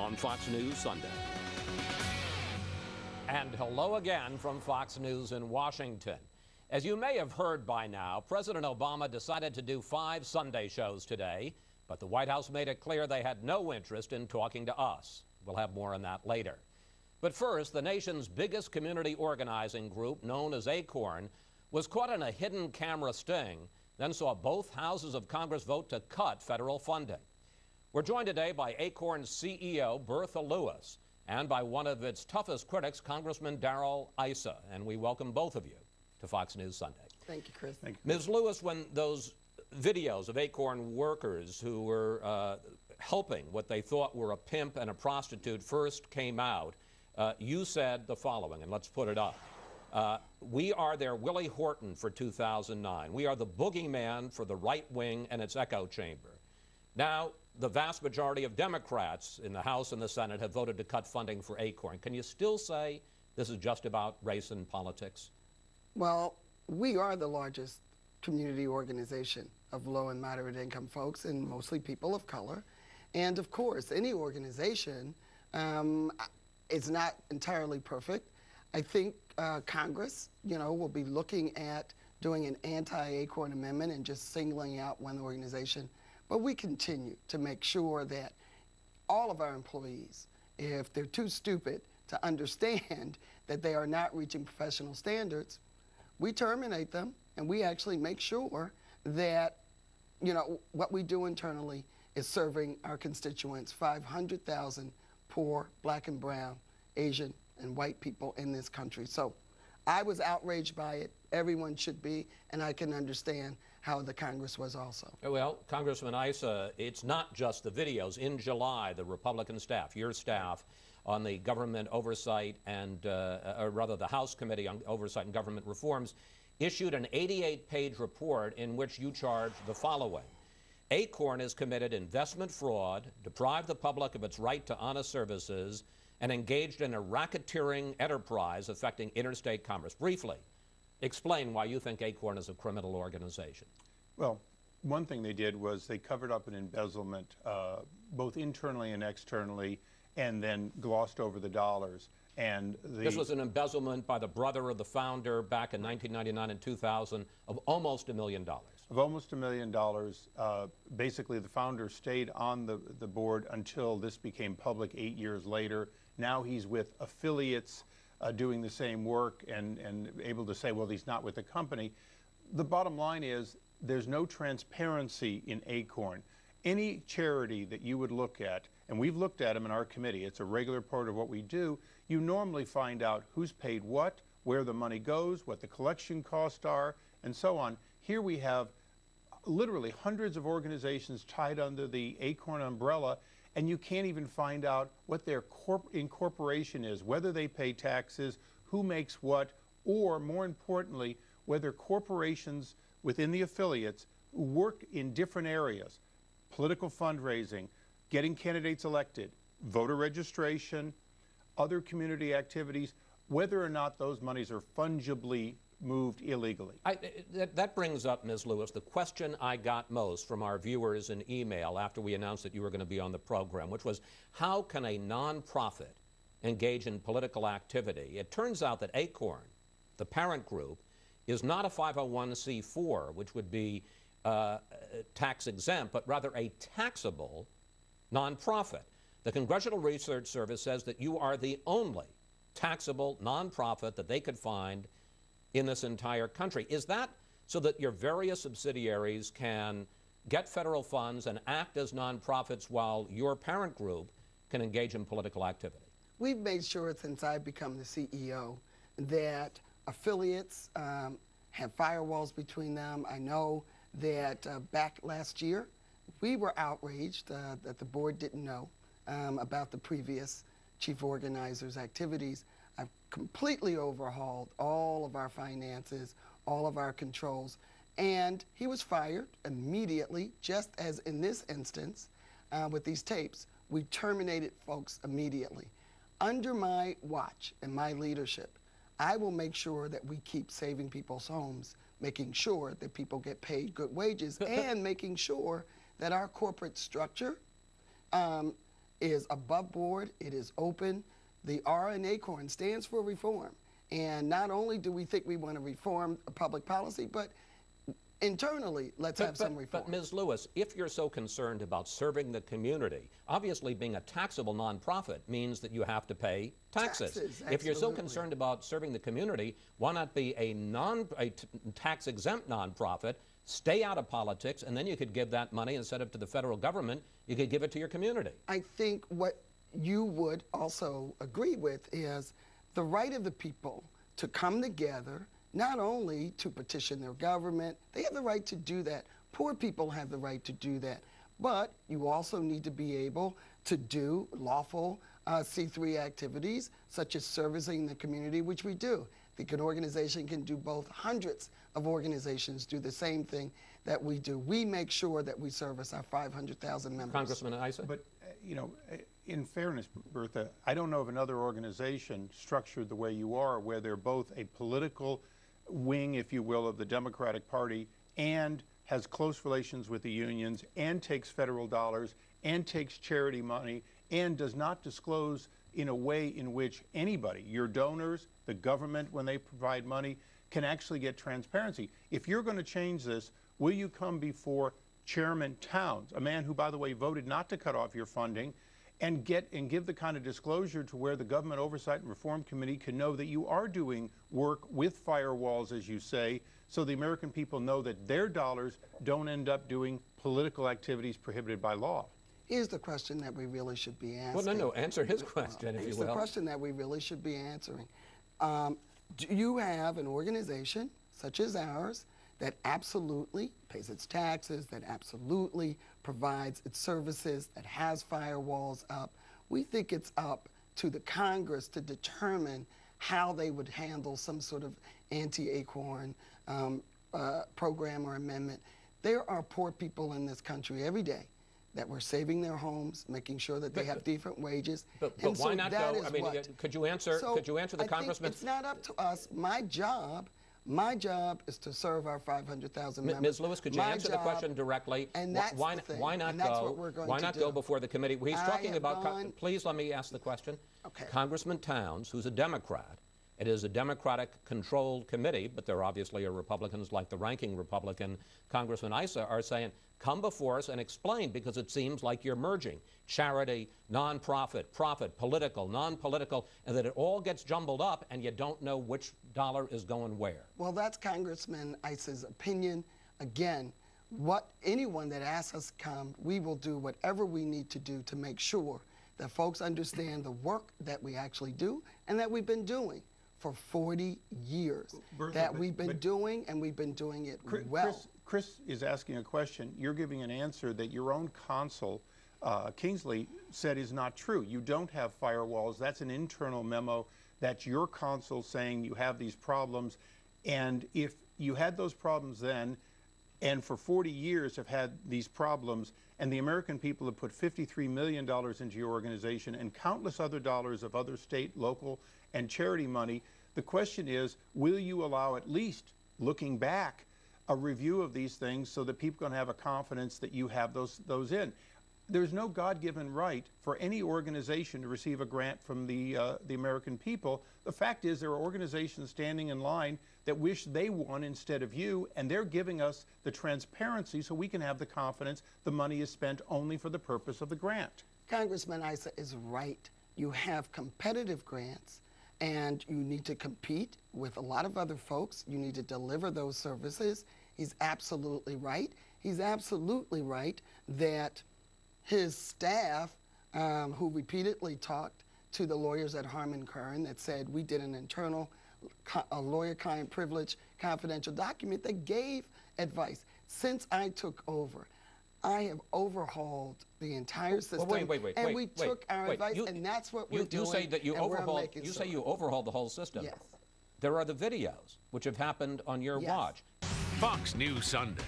on Fox News Sunday. And hello again from Fox News in Washington. As you may have heard by now, President Obama decided to do 5 Sunday shows today, but the White House made it clear they had no interest in talking to us. We'll have more on that later. But first, the nation's biggest community organizing group, known as ACORN, was caught in a hidden camera sting, then saw both houses of Congress vote to cut federal funding. We're joined today by ACORN's CEO, Bertha, and by one of its toughest critics, Congressman Darrell Issa, and we welcome both of you to Fox News Sunday. Thank you, Chris. Thank you. Ms. Lewis, when those videos of ACORN workers who were helping what they thought were a pimp and a prostitute first came out, you said the following, and let's put it up. We are their Willie Horton for 2009. We are the boogeyman for the right wing and its echo chamber. Now, the vast majority of Democrats in the House and the Senate have voted to cut funding for ACORN. Can you still say this is just about race and politics? Well, we are the largest community organization of low and moderate income folks, and mostly people of color. And of course, any organization is not entirely perfect. I think Congress, will be looking at doing an anti-ACORN amendment and just singling out one organization. But we continue to make sure that all of our employees, if they're too stupid to understand that they are not reaching professional standards, we terminate them, and we actually make sure that, what we do internally is serving our constituents, 500,000 poor black and brown, Asian and white people in this country. So I was outraged by it. Everyone should be, and I can understand how the Congress was also. Well, Congressman Issa, it's not just the videos. In July, the Republican staff, your staff, on the government oversight and, or rather the House Committee on Oversight and Government Reforms, issued an 88-page report in which you charged the following. ACORN has committed investment fraud, deprived the public of its right to honest services, and engaged in a racketeering enterprise affecting interstate commerce. Briefly, explain why you think ACORN is a criminal organization. Well, one thing they did was they covered up an embezzlement, both internally and externally, and then glossed over the dollars. And this was an embezzlement by the brother of the founder back in 1999 and 2000 of almost $1 million. Of almost $1 million. Basically, the founder stayed on the board until this became public 8 years later. Now he's with affiliates doing the same work and able to say, well, he's not with the company. The bottom line is there's no transparency in ACORN. Any charity that you would look at, and we've looked at them in our committee, it's a regular part of what we do, you normally find out who's paid what, where the money goes, what the collection costs are, and so on. Here we have literally hundreds of organizations tied under the ACORN umbrella, and you can't even find out what their incorporation is, whether they pay taxes, who makes what, or more importantly, whether corporations within the affiliates work in different areas, political fundraising, getting candidates elected, voter registration, other community activities, whether or not those monies are fungibly moved illegally. That brings up, Ms. Lewis, the question I got most from our viewers in email after we announced that you were going to be on the program, which was, how can a nonprofit engage in political activity? It turns out that ACORN, the parent group, is not a 501c4, which would be tax exempt, but rather a taxable nonprofit. The Congressional Research Service says that you are the only taxable nonprofit that they could find in this entire country. Is that so that your various subsidiaries can get federal funds and act as nonprofits while your parent group can engage in political activity? We've made sure since I've become the CEO that affiliates have firewalls between them. I know that back last year, we were outraged that the board didn't know about the previous chief organizer's activities. I've completely overhauled all of our finances, all of our controls, and he was fired immediately, just as in this instance with these tapes. We terminated folks immediately. Under my watch and my leadership, I will make sure that we keep saving people's homes, making sure that people get paid good wages, and making sure that our corporate structure is above board. It is open. The R in ACORN stands for reform. And not only do we think we want to reform public policy, but internally, let's have some reform. But Ms. Lewis, if you're so concerned about serving the community, obviously being a taxable nonprofit means that you have to pay taxes. If you're so concerned about serving the community, why not be a tax-exempt nonprofit, stay out of politics, and then you could give that money instead of to the federal government, you could give it to your community. I think what you would also agree with is the right of the people to come together, not only to petition their government, they have the right to do that. Poor people have the right to do that. But you also need to be able to do lawful C3 activities, such as servicing the community, which we do. I think an organization can do both. Hundreds of organizations do the same thing that we do. We make sure that we service our 500,000 members. Congressman Issa? But, you know, in fairness, Bertha, I don't know of another organization structured the way you are, where they're both a political wing, if you will, of the Democratic Party and has close relations with the unions and takes federal dollars and takes charity money and does not disclose in a way in which anybody, your donors, the government, when they provide money, can actually get transparency. If you're going to change this, will you come before Chairman Towns, a man who, by the way, voted not to cut off your funding, and give the kind of disclosure to where the Government Oversight and Reform Committee can know that you are doing work with firewalls, as you say, so the American people know that their dollars don't end up doing political activities prohibited by law? Here's the question that we really should be asking. Well, no, answer his question, if you will. Here's the question that we really should be answering. Do you have an organization, such as ours, that absolutely pays its taxes, that absolutely provides its services, that has firewalls up? We think it's up to the Congress to determine how they would handle some sort of anti-ACORN program or amendment. There are poor people in this country every day that were saving their homes, making sure that they have decent wages. But why not go? I mean, could you answer the congressman? It's not up to us. My job is to serve our 500,000 members. Ms. Lewis, could you answer the question directly? And that's why not go before the committee? He's talking about. Please let me ask the question. Okay. Congressman Towns, who's a Democrat, it is a Democratic-controlled committee, but there obviously are Republicans, like the ranking Republican, Congressman Issa, are saying, come before us and explain, because it seems like you're merging charity, nonprofit, profit, political, non-political, and that it all gets jumbled up and you don't know which dollar is going where. Well, that's Congressman Issa's opinion. Again, anyone that asks us to come, we will do whatever we need to do to make sure that folks understand the work that we actually do and that we've been doing for 40 years. Bertha, we've been doing it well. Chris is asking a question. You're giving an answer that your own consul, Kingsley, said is not true. You don't have firewalls. That's an internal memo. That's your consul saying you have these problems. And if you had those problems then, and for 40 years have had these problems, and the American people have put $53 million into your organization and countless other dollars of other state, local, and charity money, the question is, will you allow, at least looking back, a review of these things so that people can have a confidence that you have those in? There's no God-given right for any organization to receive a grant from the American people. The fact is there are organizations standing in line that wish they won instead of you, and they're giving us the transparency so we can have the confidence the money is spent only for the purpose of the grant. Congressman Issa is right. You have competitive grants, and you need to compete with a lot of other folks. You need to deliver those services. He's absolutely right. He's absolutely right that his staff, who repeatedly talked to the lawyers at Harman Kern that said we did an internal lawyer-client privilege confidential document that gave advice. Since I took over, I have overhauled the entire system. Well, wait, and we took our advice, and that's what we're doing. You say that you overhauled. You say you overhauled the whole system. Yes. There are the videos which have happened on your watch. Fox News Sunday.